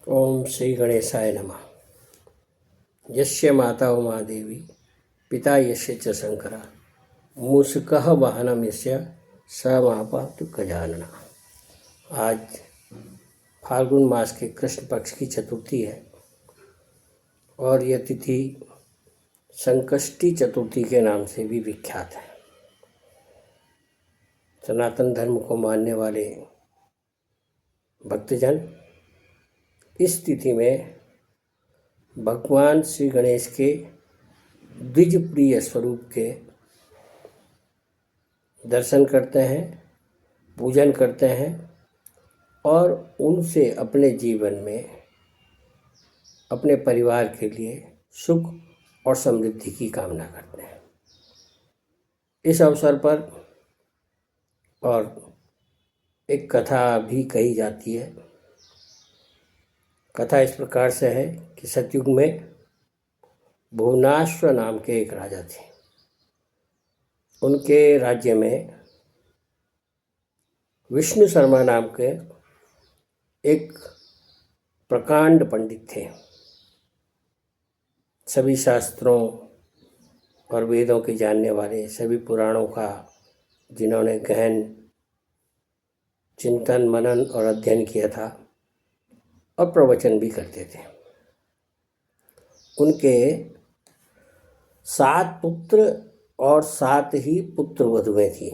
ओम श्री गणेशाय नमः। यस्य माता उमा देवी पिता यस्य च शंकरा मूषकः वाहनम यस्य स महापातु गजानना। आज फाल्गुन मास के कृष्ण पक्ष की चतुर्थी है और यह तिथि संकष्टी चतुर्थी के नाम से भी विख्यात है। सनातन धर्म को मानने वाले भक्तजन इस तिथि में भगवान श्री गणेश के द्विज प्रिय स्वरूप के दर्शन करते हैं, पूजन करते हैं और उनसे अपने जीवन में अपने परिवार के लिए सुख और समृद्धि की कामना करते हैं। इस अवसर पर और एक कथा भी कही जाती है। कथा इस प्रकार से है कि सतयुग में भुवनाश्व नाम के एक राजा थे। उनके राज्य में विष्णु शर्मा नाम के एक प्रकांड पंडित थे। सभी शास्त्रों और वेदों के जानने वाले, सभी पुराणों का जिन्होंने गहन चिंतन मनन और अध्ययन किया था और प्रवचन भी करते थे। उनके 7 पुत्र और 7 ही पुत्र वधुएं थी।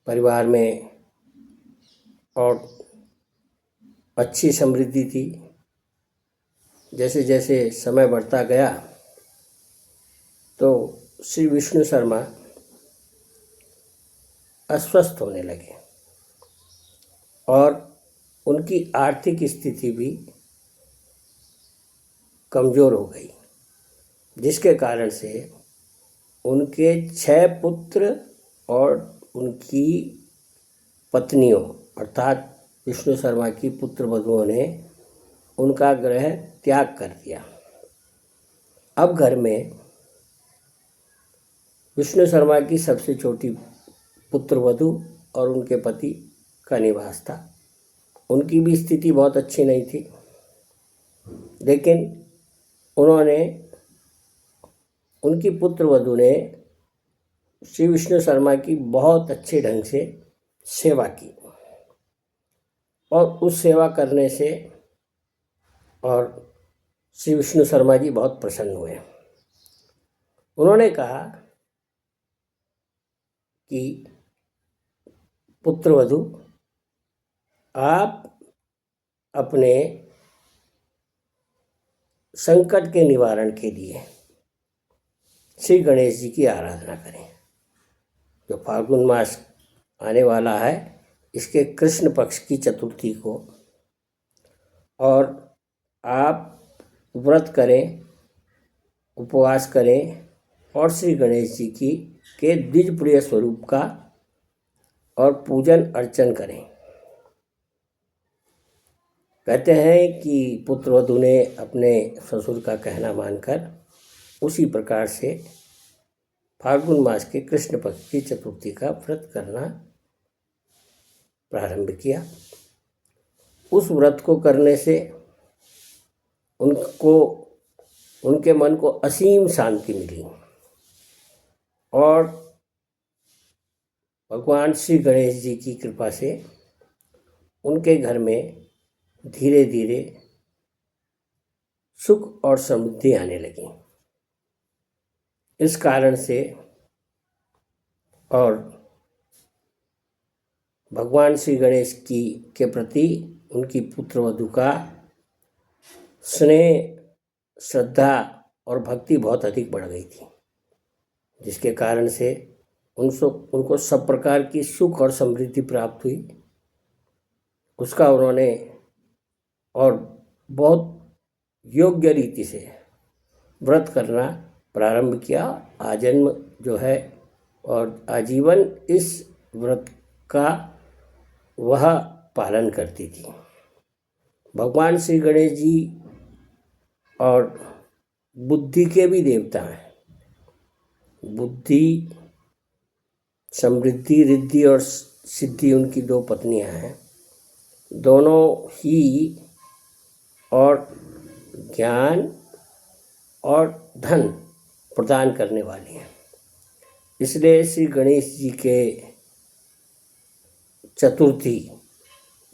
परिवार में और अच्छी समृद्धि थी। जैसे जैसे समय बढ़ता गया तो श्री विष्णु शर्मा अस्वस्थ होने लगे और उनकी आर्थिक स्थिति भी कमज़ोर हो गई, जिसके कारण से उनके 6 पुत्र और उनकी पत्नियों अर्थात विष्णु शर्मा की पुत्र वधुओं ने उनका गृह त्याग कर दिया। अब घर में विष्णु शर्मा की सबसे छोटी पुत्र वधु और उनके पति का निवास था। उनकी भी स्थिति बहुत अच्छी नहीं थी, लेकिन उनकी पुत्र वधु ने श्री विष्णु शर्मा की बहुत अच्छे ढंग से सेवा की और उस सेवा करने से और श्री विष्णु शर्मा जी बहुत प्रसन्न हुए। उन्होंने कहा कि पुत्र वधु, आप अपने संकट के निवारण के लिए श्री गणेश जी की आराधना करें। जो फाल्गुन मास आने वाला है, इसके कृष्ण पक्ष की चतुर्थी को, और आप व्रत करें, उपवास करें और श्री गणेश जी के द्विज प्रिय स्वरूप का और पूजन अर्चन करें। कहते हैं कि पुत्र वधु ने अपने ससुर का कहना मानकर उसी प्रकार से फाल्गुन मास के कृष्ण पक्ष की चतुर्थी का व्रत करना प्रारंभ किया। उस व्रत को करने से उनके मन को असीम शांति मिली और भगवान श्री गणेश जी की कृपा से उनके घर में धीरे धीरे सुख और समृद्धि आने लगी। इस कारण से और भगवान श्री गणेश के प्रति उनकी पुत्र वधु का स्नेह, श्रद्धा और भक्ति बहुत अधिक बढ़ गई थी, जिसके कारण से उनको सब प्रकार की सुख और समृद्धि प्राप्त हुई। उसका उन्होंने और बहुत योग्य रीति से व्रत करना प्रारंभ किया। आजन्म जो है और आजीवन इस व्रत का वह पालन करती थी। भगवान श्री गणेश जी और बुद्धि के भी देवता हैं। बुद्धि, समृद्धि, रिद्धि और सिद्धि उनकी 2 पत्नियां हैं। दोनों ही और ज्ञान और धन प्रदान करने वाली हैं। इसलिए श्री गणेश जी के चतुर्थी,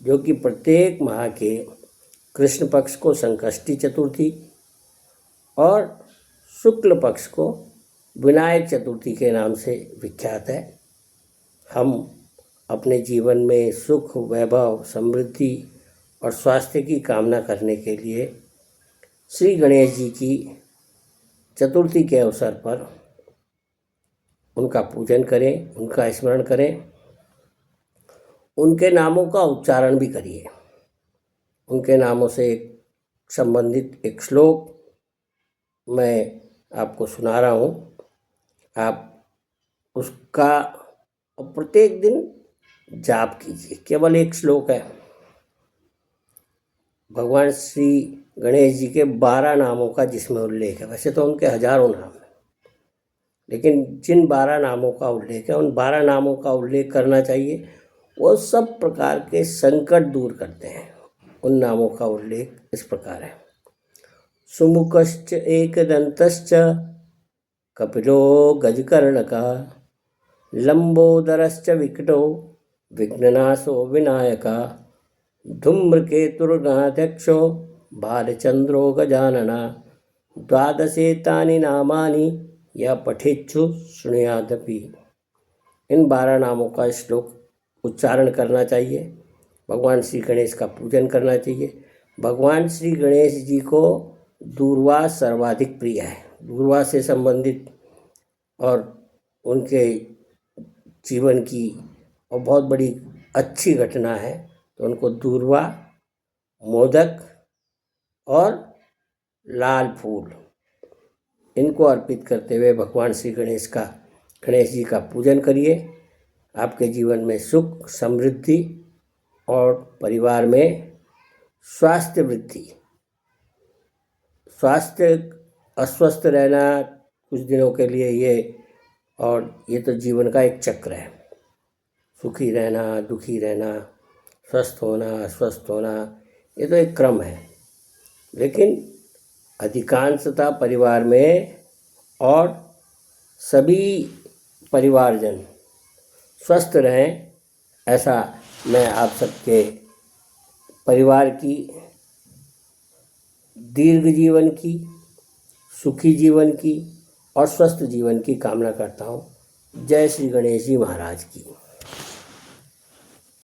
जो कि प्रत्येक माह के कृष्ण पक्ष को संकष्टी चतुर्थी और शुक्ल पक्ष को विनायक चतुर्थी के नाम से विख्यात है, हम अपने जीवन में सुख, वैभव, समृद्धि और स्वास्थ्य की कामना करने के लिए श्री गणेश जी की चतुर्थी के अवसर पर उनका पूजन करें, उनका स्मरण करें, उनके नामों का उच्चारण भी करिए। उनके नामों से संबंधित एक श्लोक मैं आपको सुना रहा हूँ। आप उसका प्रत्येक दिन जाप कीजिए। केवल एक श्लोक है। भगवान श्री गणेश जी के 12 नामों का जिसमें उल्लेख है। वैसे तो उनके हजारों नाम हैं, लेकिन जिन 12 नामों का उल्लेख है, उन 12 नामों का उल्लेख करना चाहिए। वो सब प्रकार के संकट दूर करते हैं। उन नामों का उल्लेख इस प्रकार है। सुमुखश्च एकदन्तश्च कपिलो गजकर्णकः लंबोदरश्च विकटो विघ्ननाशो विनायकः धूम्रकेतुर्गणाध्यक्षो भालचंद्रो गजाननः द्वादशेतानि नामानि यः पठेच्छु शृणुयादपि। इन 12 नामों का श्लोक उच्चारण करना चाहिए। भगवान श्री गणेश का पूजन करना चाहिए। भगवान श्री गणेश जी को दूर्वा सर्वाधिक प्रिय है। दूर्वा से संबंधित और उनके जीवन की और बहुत बड़ी अच्छी घटना है, तो उनको दूर्वा, मोदक और लाल फूल इनको अर्पित करते हुए भगवान श्री गणेश जी का पूजन करिए। आपके जीवन में सुख, समृद्धि और परिवार में स्वास्थ्य वृद्धि। स्वास्थ्य अस्वस्थ रहना कुछ दिनों के लिए ये तो जीवन का एक चक्र है। सुखी रहना, दुखी रहना, स्वस्थ होना, अस्वस्थ होना, ये तो एक क्रम है। लेकिन अधिकांशतः परिवार में और सभी परिवारजन स्वस्थ रहें, ऐसा मैं आप सबके परिवार की दीर्घ जीवन की, सुखी जीवन की और स्वस्थ जीवन की कामना करता हूँ। जय श्री गणेश जी महाराज की।